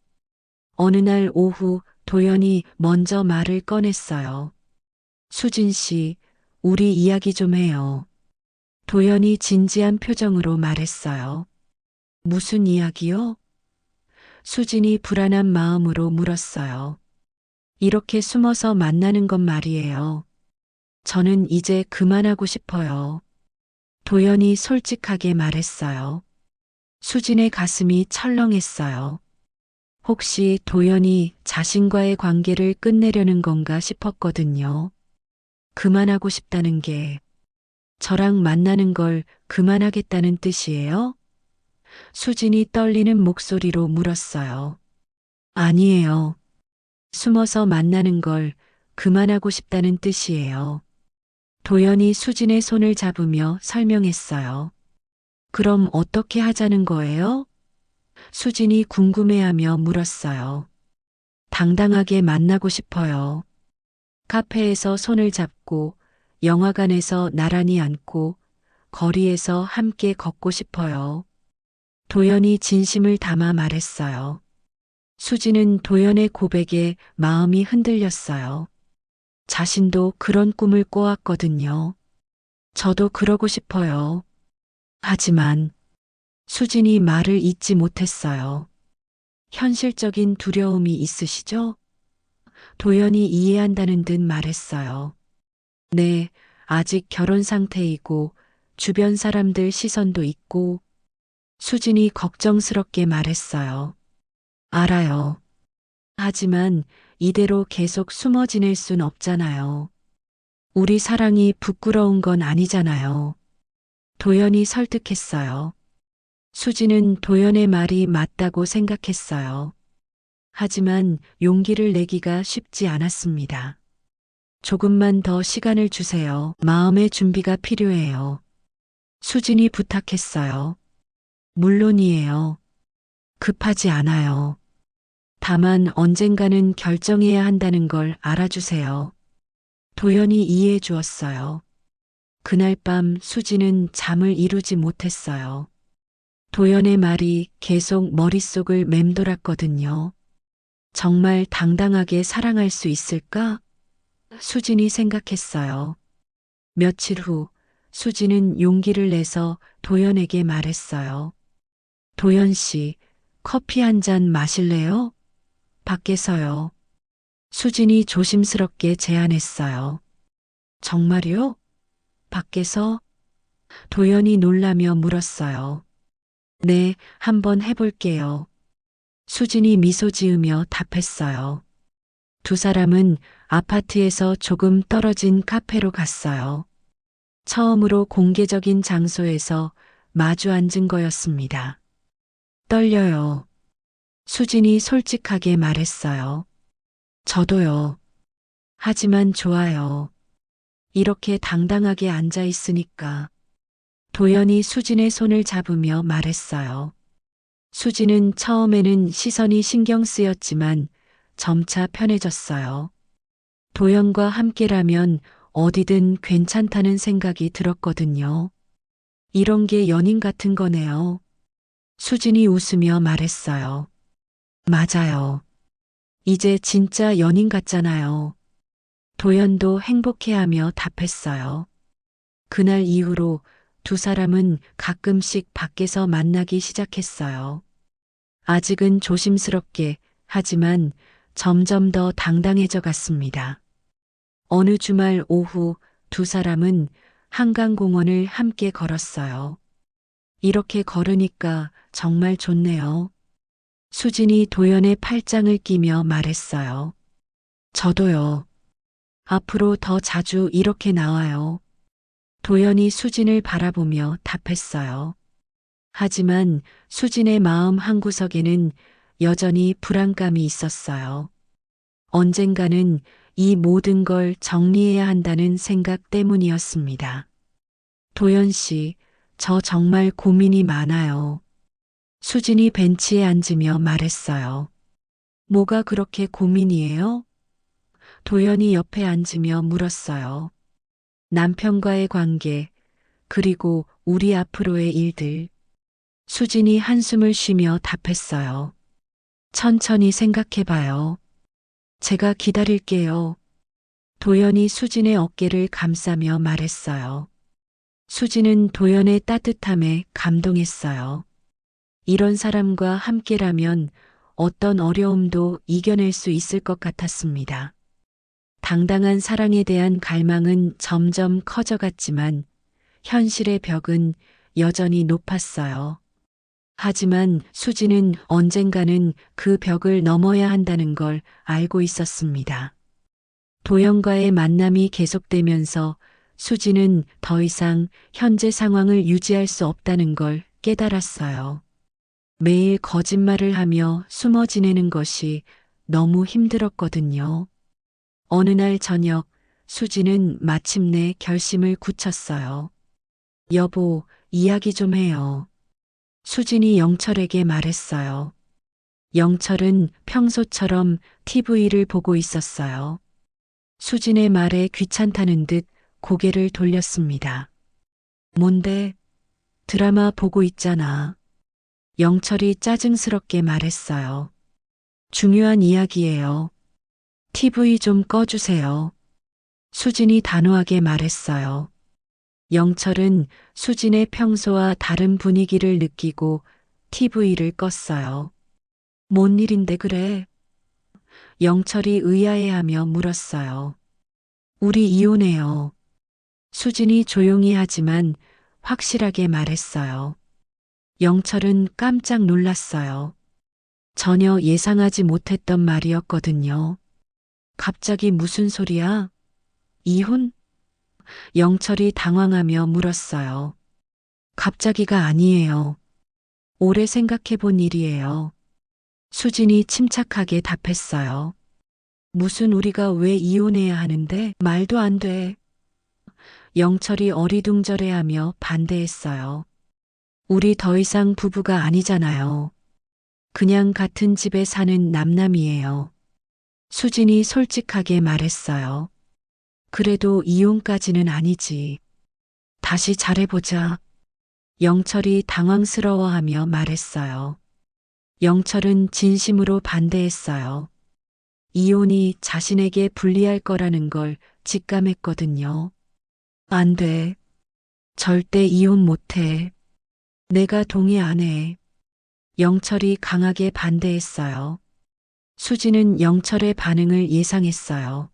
어느 날 오후 도연이 먼저 말을 꺼냈어요. 수진 씨, 우리 이야기 좀 해요. 도연이 진지한 표정으로 말했어요. 무슨 이야기요? 수진이 불안한 마음으로 물었어요. 이렇게 숨어서 만나는 건 말이에요. 저는 이제 그만하고 싶어요. 도연이 솔직하게 말했어요. 수진의 가슴이 철렁했어요. 혹시 도연이 자신과의 관계를 끝내려는 건가 싶었거든요. 그만하고 싶다는 게 저랑 만나는 걸 그만하겠다는 뜻이에요? 수진이 떨리는 목소리로 물었어요. 아니에요. 숨어서 만나는 걸 그만하고 싶다는 뜻이에요. 도연이 수진의 손을 잡으며 설명했어요. 그럼 어떻게 하자는 거예요? 수진이 궁금해하며 물었어요. 당당하게 만나고 싶어요. 카페에서 손을 잡고, 영화관에서 나란히 앉고, 거리에서 함께 걷고 싶어요. 도연이 진심을 담아 말했어요. 수지는 도연의 고백에 마음이 흔들렸어요. 자신도 그런 꿈을 꿔왔거든요. 저도 그러고 싶어요. 하지만 수진이 말을 잇지 못했어요. 현실적인 두려움이 있으시죠? 도연이 이해한다는 듯 말했어요. 네, 아직 결혼 상태이고 주변 사람들 시선도 있고 수진이 걱정스럽게 말했어요. 알아요. 하지만 이대로 계속 숨어 지낼 순 없잖아요. 우리 사랑이 부끄러운 건 아니잖아요. 도연이 설득했어요. 수지는 도연의 말이 맞다고 생각했어요. 하지만 용기를 내기가 쉽지 않았습니다. 조금만 더 시간을 주세요. 마음의 준비가 필요해요. 수진이 부탁했어요. 물론이에요. 급하지 않아요. 다만 언젠가는 결정해야 한다는 걸 알아주세요. 도연이 이해해 주었어요. 그날 밤 수지는 잠을 이루지 못했어요. 도연의 말이 계속 머릿속을 맴돌았거든요. 정말 당당하게 사랑할 수 있을까? 수진이 생각했어요. 며칠 후 수진은 용기를 내서 도연에게 말했어요. 도연 씨, 커피 한 잔 마실래요? 밖에서요. 수진이 조심스럽게 제안했어요. 정말요? 밖에서? 도연이 놀라며 물었어요. 네, 한번 해볼게요. 수진이 미소 지으며 답했어요. 두 사람은 아파트에서 조금 떨어진 카페로 갔어요. 처음으로 공개적인 장소에서 마주 앉은 거였습니다. 떨려요. 수진이 솔직하게 말했어요. 저도요. 하지만 좋아요. 이렇게 당당하게 앉아 있으니까. 도연이 수진의 손을 잡으며 말했어요. 수진은 처음에는 시선이 신경 쓰였지만 점차 편해졌어요. 도연과 함께라면 어디든 괜찮다는 생각이 들었거든요. 이런 게 연인 같은 거네요. 수진이 웃으며 말했어요. 맞아요. 이제 진짜 연인 같잖아요. 도연도 행복해하며 답했어요. 그날 이후로 두 사람은 가끔씩 밖에서 만나기 시작했어요. 아직은 조심스럽게, 하지만 점점 더 당당해져 갔습니다. 어느 주말 오후 두 사람은 한강공원을 함께 걸었어요. 이렇게 걸으니까 정말 좋네요. 수진이 도연의 팔짱을 끼며 말했어요. 저도요. 앞으로 더 자주 이렇게 나와요. 도연이 수진을 바라보며 답했어요. 하지만 수진의 마음 한구석에는 여전히 불안감이 있었어요. 언젠가는 이 모든 걸 정리해야 한다는 생각 때문이었습니다. 도연 씨, 저 정말 고민이 많아요. 수진이 벤치에 앉으며 말했어요. 뭐가 그렇게 고민이에요? 도연이 옆에 앉으며 물었어요. 남편과의 관계, 그리고 우리 앞으로의 일들. 수진이 한숨을 쉬며 답했어요. 천천히 생각해봐요. 제가 기다릴게요. 도연이 수진의 어깨를 감싸며 말했어요. 수진은 도연의 따뜻함에 감동했어요. 이런 사람과 함께라면 어떤 어려움도 이겨낼 수 있을 것 같았습니다. 당당한 사랑에 대한 갈망은 점점 커져갔지만 현실의 벽은 여전히 높았어요. 하지만 수지는 언젠가는 그 벽을 넘어야 한다는 걸 알고 있었습니다. 도연과의 만남이 계속되면서 수지는 더 이상 현재 상황을 유지할 수 없다는 걸 깨달았어요. 매일 거짓말을 하며 숨어 지내는 것이 너무 힘들었거든요. 어느 날 저녁 수지는 마침내 결심을 굳혔어요. 여보, 이야기 좀 해요. 수진이 영철에게 말했어요. 영철은 평소처럼 TV를 보고 있었어요. 수진의 말에 귀찮다는 듯 고개를 돌렸습니다. 뭔데? 드라마 보고 있잖아. 영철이 짜증스럽게 말했어요. 중요한 이야기예요. TV 좀 꺼주세요. 수진이 단호하게 말했어요. 영철은 수진의 평소와 다른 분위기를 느끼고 TV를 껐어요. 뭔 일인데 그래? 영철이 의아해하며 물었어요. 우리 이혼해요. 수진이 조용히 하지만 확실하게 말했어요. 영철은 깜짝 놀랐어요. 전혀 예상하지 못했던 말이었거든요. 갑자기 무슨 소리야? 이혼? 영철이 당황하며 물었어요. 갑자기가 아니에요. 오래 생각해 본 일이에요. 수진이 침착하게 답했어요. 무슨 우리가 왜 이혼해야 하는데? 말도 안 돼. 영철이 어리둥절해하며 반대했어요. 우리 더 이상 부부가 아니잖아요. 그냥 같은 집에 사는 남남이에요. 수진이 솔직하게 말했어요. 그래도 이혼까지는 아니지. 다시 잘해보자. 영철이 당황스러워하며 말했어요. 영철은 진심으로 반대했어요. 이혼이 자신에게 불리할 거라는 걸 직감했거든요. 안 돼. 절대 이혼 못해. 내가 동의 안 해. 영철이 강하게 반대했어요. 수지는 영철의 반응을 예상했어요.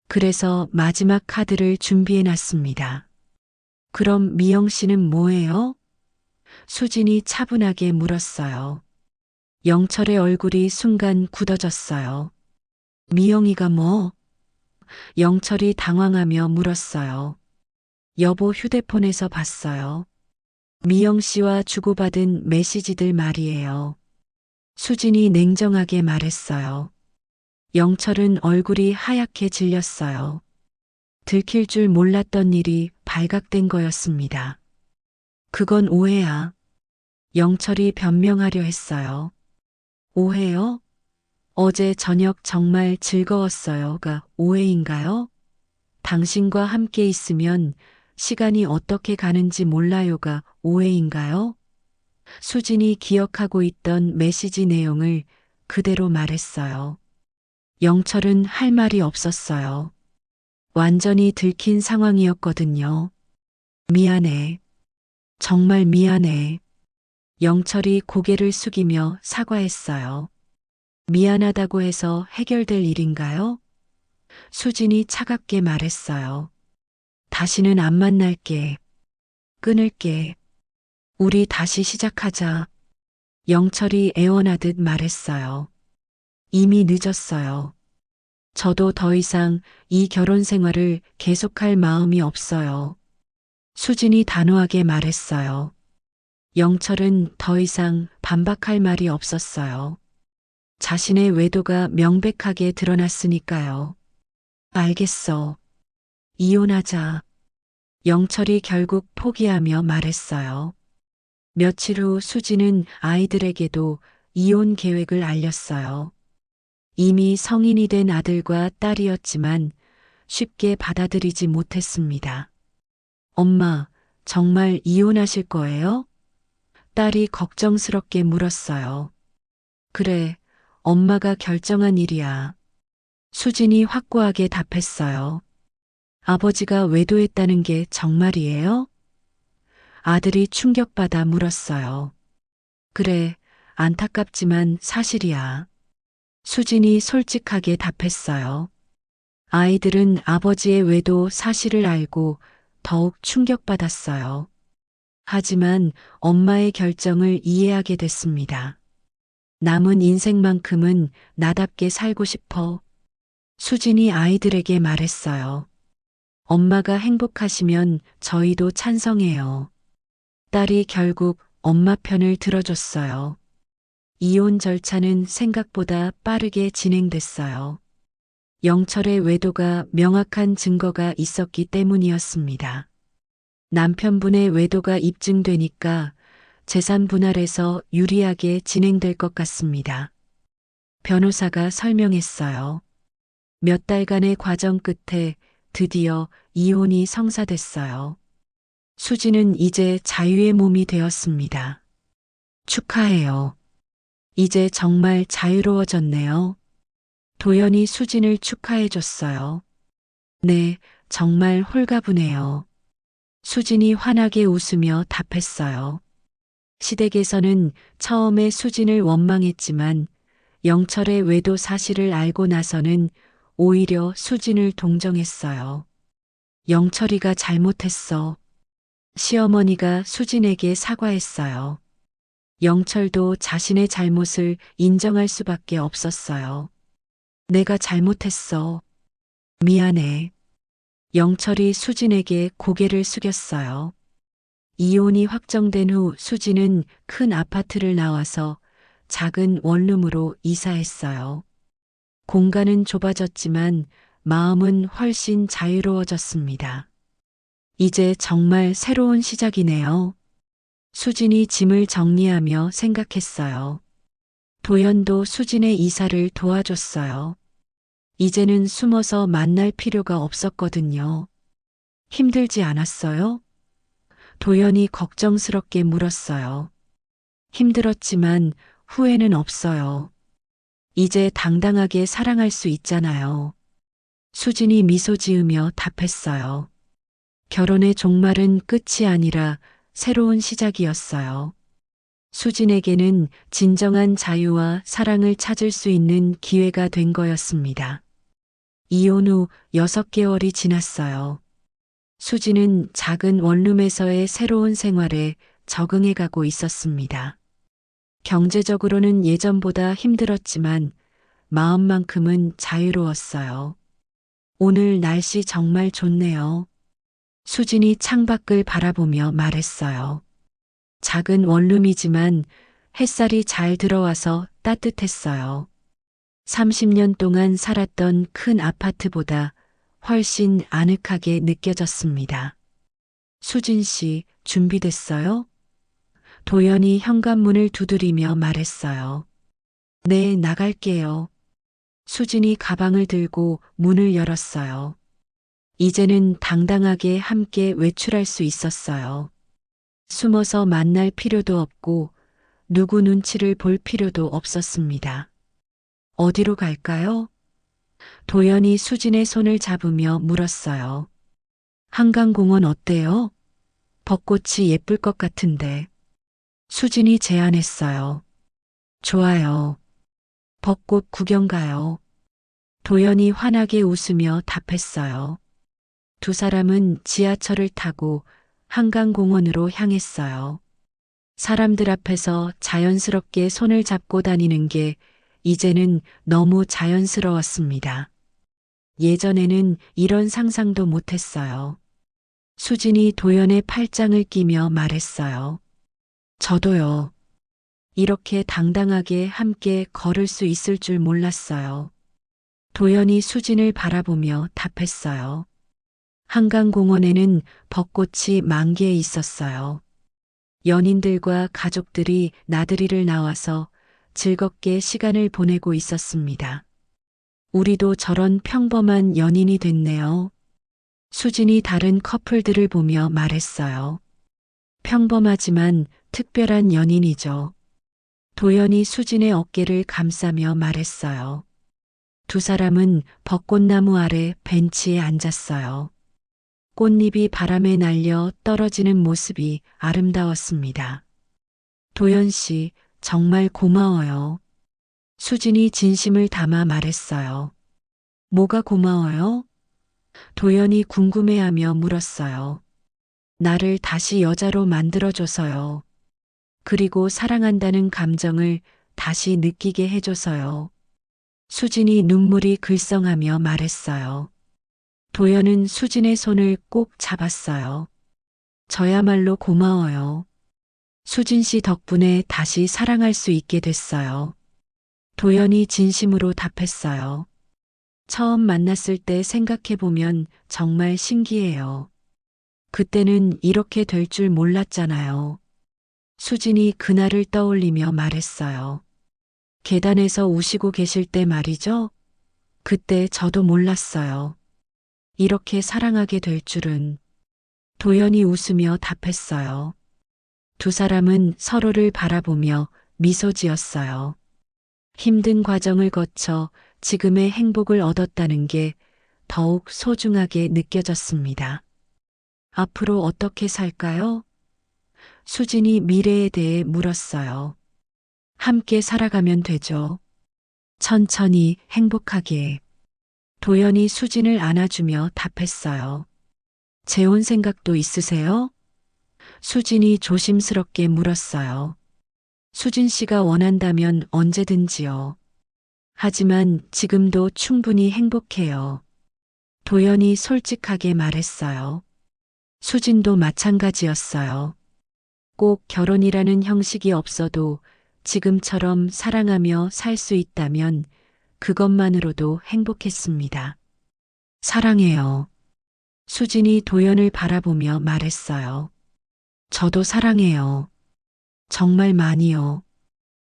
그래서 마지막 카드를 준비해 놨습니다. 그럼 미영 씨는 뭐예요? 수진이 차분하게 물었어요. 영철의 얼굴이 순간 굳어졌어요. 미영이가 뭐? 영철이 당황하며 물었어요. 여보 휴대폰에서 봤어요. 미영 씨와 주고받은 메시지들 말이에요. 수진이 냉정하게 말했어요. 영철은 얼굴이 하얗게 질렸어요. 들킬 줄 몰랐던 일이 발각된 거였습니다. 그건 오해야. 영철이 변명하려 했어요. 오해요? 어제 저녁 정말 즐거웠어요가 오해인가요? 당신과 함께 있으면 시간이 어떻게 가는지 몰라요가 오해인가요? 수진이 기억하고 있던 메시지 내용을 그대로 말했어요. 영철은 할 말이 없었어요. 완전히 들킨 상황이었거든요. 미안해. 정말 미안해. 영철이 고개를 숙이며 사과했어요. 미안하다고 해서 해결될 일인가요? 수진이 차갑게 말했어요. 다시는 안 만날게. 끊을게. 우리 다시 시작하자. 영철이 애원하듯 말했어요. 이미 늦었어요. 저도 더 이상 이 결혼 생활을 계속할 마음이 없어요. 수진이 단호하게 말했어요. 영철은 더 이상 반박할 말이 없었어요. 자신의 외도가 명백하게 드러났으니까요. 알겠어. 이혼하자. 영철이 결국 포기하며 말했어요. 며칠 후 수지는 아이들에게도 이혼 계획을 알렸어요. 이미 성인이 된 아들과 딸이었지만 쉽게 받아들이지 못했습니다. 엄마, 정말 이혼하실 거예요? 딸이 걱정스럽게 물었어요. 그래, 엄마가 결정한 일이야. 수진이 확고하게 답했어요. 아버지가 외도했다는 게 정말이에요? 아들이 충격받아 물었어요. 그래, 안타깝지만 사실이야. 수진이 솔직하게 답했어요. 아이들은 아버지의 외도 사실을 알고 더욱 충격받았어요. 하지만 엄마의 결정을 이해하게 됐습니다. 남은 인생만큼은 나답게 살고 싶어. 수진이 아이들에게 말했어요. 엄마가 행복하시면 저희도 찬성해요. 딸이 결국 엄마 편을 들어줬어요. 이혼 절차는 생각보다 빠르게 진행됐어요. 영철의 외도가 명확한 증거가 있었기 때문이었습니다. 남편분의 외도가 입증되니까 재산 분할에서 유리하게 진행될 것 같습니다. 변호사가 설명했어요. 몇 달간의 과정 끝에 드디어 이혼이 성사됐어요. 수지는 이제 자유의 몸이 되었습니다. 축하해요. 이제 정말 자유로워졌네요. 도연이 수진을 축하해줬어요. 네, 정말 홀가분해요. 수진이 환하게 웃으며 답했어요. 시댁에서는 처음에 수진을 원망했지만 영철의 외도 사실을 알고 나서는 오히려 수진을 동정했어요. 영철이가 잘못했어. 시어머니가 수진에게 사과했어요. 영철도 자신의 잘못을 인정할 수밖에 없었어요. 내가 잘못했어. 미안해. 영철이 수진에게 고개를 숙였어요. 이혼이 확정된 후 수진은 큰 아파트를 나와서 작은 원룸으로 이사했어요. 공간은 좁아졌지만 마음은 훨씬 자유로워졌습니다. 이제 정말 새로운 시작이네요. 수진이 짐을 정리하며 생각했어요. 도연도 수진의 이사를 도와줬어요. 이제는 숨어서 만날 필요가 없었거든요. 힘들지 않았어요? 도연이 걱정스럽게 물었어요. 힘들었지만 후회는 없어요. 이제 당당하게 사랑할 수 있잖아요. 수진이 미소 지으며 답했어요. 결혼의 종말은 끝이 아니라 새로운 시작이었어요. 수진에게는 진정한 자유와 사랑을 찾을 수 있는 기회가 된 거였습니다. 이혼 후 6개월이 지났어요. 수진은 작은 원룸에서의 새로운 생활에 적응해 가고 있었습니다. 경제적으로는 예전보다 힘들었지만 마음만큼은 자유로웠어요. 오늘 날씨 정말 좋네요. 수진이 창밖을 바라보며 말했어요. 작은 원룸이지만 햇살이 잘 들어와서 따뜻했어요. 30년 동안 살았던 큰 아파트보다 훨씬 아늑하게 느껴졌습니다. 수진 씨, 준비됐어요? 도연이 현관문을 두드리며 말했어요. 네, 나갈게요. 수진이 가방을 들고 문을 열었어요. 이제는 당당하게 함께 외출할 수 있었어요. 숨어서 만날 필요도 없고 누구 눈치를 볼 필요도 없었습니다. 어디로 갈까요? 도연이 수진의 손을 잡으며 물었어요. 한강공원 어때요? 벚꽃이 예쁠 것 같은데. 수진이 제안했어요. 좋아요. 벚꽃 구경 가요. 도연이 환하게 웃으며 답했어요. 두 사람은 지하철을 타고 한강공원으로 향했어요. 사람들 앞에서 자연스럽게 손을 잡고 다니는 게 이제는 너무 자연스러웠습니다. 예전에는 이런 상상도 못했어요. 수진이 도연의 팔짱을 끼며 말했어요. 저도요. 이렇게 당당하게 함께 걸을 수 있을 줄 몰랐어요. 도연이 수진을 바라보며 답했어요. 한강공원에는 벚꽃이 만개해 있었어요. 연인들과 가족들이 나들이를 나와서 즐겁게 시간을 보내고 있었습니다. 우리도 저런 평범한 연인이 됐네요. 수진이 다른 커플들을 보며 말했어요. 평범하지만 특별한 연인이죠. 도연이 수진의 어깨를 감싸며 말했어요. 두 사람은 벚꽃나무 아래 벤치에 앉았어요. 꽃잎이 바람에 날려 떨어지는 모습이 아름다웠습니다. 도연 씨, 정말 고마워요. 수진이 진심을 담아 말했어요. 뭐가 고마워요? 도연이 궁금해하며 물었어요. 나를 다시 여자로 만들어줘서요. 그리고 사랑한다는 감정을 다시 느끼게 해줘서요. 수진이 눈물이 글썽하며 말했어요. 도연은 수진의 손을 꼭 잡았어요. 저야말로 고마워요. 수진 씨 덕분에 다시 사랑할 수 있게 됐어요. 도연이 진심으로 답했어요. 처음 만났을 때 생각해보면 정말 신기해요. 그때는 이렇게 될 줄 몰랐잖아요. 수진이 그날을 떠올리며 말했어요. 계단에서 우시고 계실 때 말이죠. 그때 저도 몰랐어요. 이렇게 사랑하게 될 줄은. 도연이 웃으며 답했어요. 두 사람은 서로를 바라보며 미소 지었어요. 힘든 과정을 거쳐 지금의 행복을 얻었다는 게 더욱 소중하게 느껴졌습니다. 앞으로 어떻게 살까요? 수진이 미래에 대해 물었어요. 함께 살아가면 되죠. 천천히 행복하게. 도연이 수진을 안아주며 답했어요. 재혼 생각도 있으세요? 수진이 조심스럽게 물었어요. 수진 씨가 원한다면 언제든지요. 하지만 지금도 충분히 행복해요. 도연이 솔직하게 말했어요. 수진도 마찬가지였어요. 꼭 결혼이라는 형식이 없어도 지금처럼 사랑하며 살 수 있다면 그것만으로도 행복했습니다. 사랑해요. 수진이 도연을 바라보며 말했어요. 저도 사랑해요. 정말 많이요.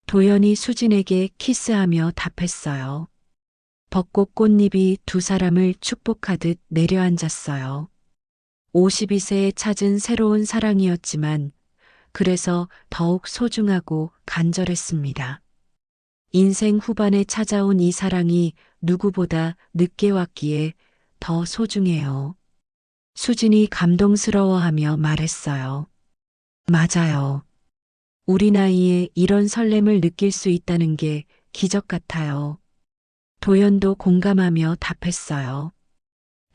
도연이 수진에게 키스하며 답했어요. 벚꽃 꽃잎이 두 사람을 축복하듯 내려앉았어요. 52세에 찾은 새로운 사랑이었지만 그래서 더욱 소중하고 간절했습니다. 인생 후반에 찾아온 이 사랑이 누구보다 늦게 왔기에 더 소중해요. 수진이 감동스러워하며 말했어요. 맞아요. 우리 나이에 이런 설렘을 느낄 수 있다는 게 기적 같아요. 도연도 공감하며 답했어요.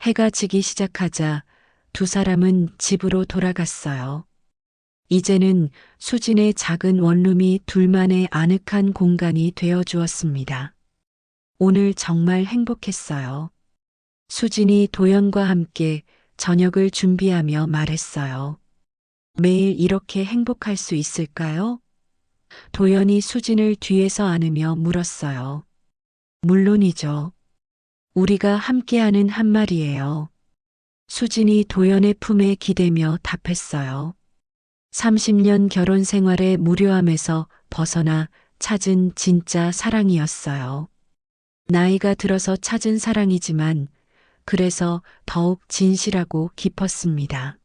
해가 지기 시작하자 두 사람은 집으로 돌아갔어요. 이제는 수진의 작은 원룸이 둘만의 아늑한 공간이 되어 주었습니다. 오늘 정말 행복했어요. 수진이 도연과 함께 저녁을 준비하며 말했어요. 매일 이렇게 행복할 수 있을까요? 도연이 수진을 뒤에서 안으며 물었어요. 물론이죠. 우리가 함께하는 한 말이에요. 수진이 도연의 품에 기대며 답했어요. 30년 결혼 생활의 무료함에서 벗어나 찾은 진짜 사랑이었어요. 나이가 들어서 찾은 사랑이지만 그래서 더욱 진실하고 깊었습니다.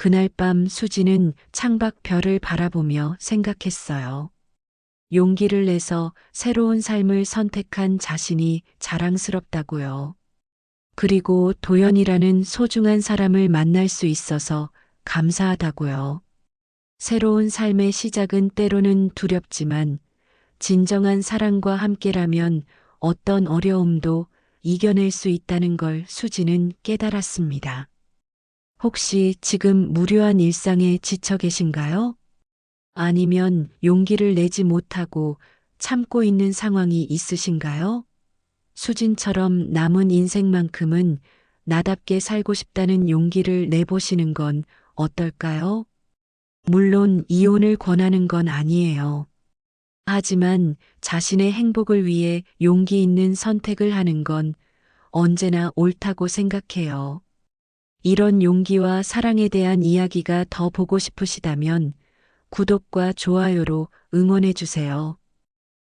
그날 밤 수지는 창밖 별을 바라보며 생각했어요. 용기를 내서 새로운 삶을 선택한 자신이 자랑스럽다고요. 그리고 도연이라는 소중한 사람을 만날 수 있어서 감사하다고요. 새로운 삶의 시작은 때로는 두렵지만 진정한 사랑과 함께라면 어떤 어려움도 이겨낼 수 있다는 걸 수지는 깨달았습니다. 혹시 지금 무료한 일상에 지쳐 계신가요? 아니면 용기를 내지 못하고 참고 있는 상황이 있으신가요? 수진처럼 남은 인생만큼은 나답게 살고 싶다는 용기를 내보시는 건 어떨까요? 물론 이혼을 권하는 건 아니에요. 하지만 자신의 행복을 위해 용기 있는 선택을 하는 건 언제나 옳다고 생각해요. 이런 용기와 사랑에 대한 이야기가 더 보고 싶으시다면 구독과 좋아요로 응원해 주세요.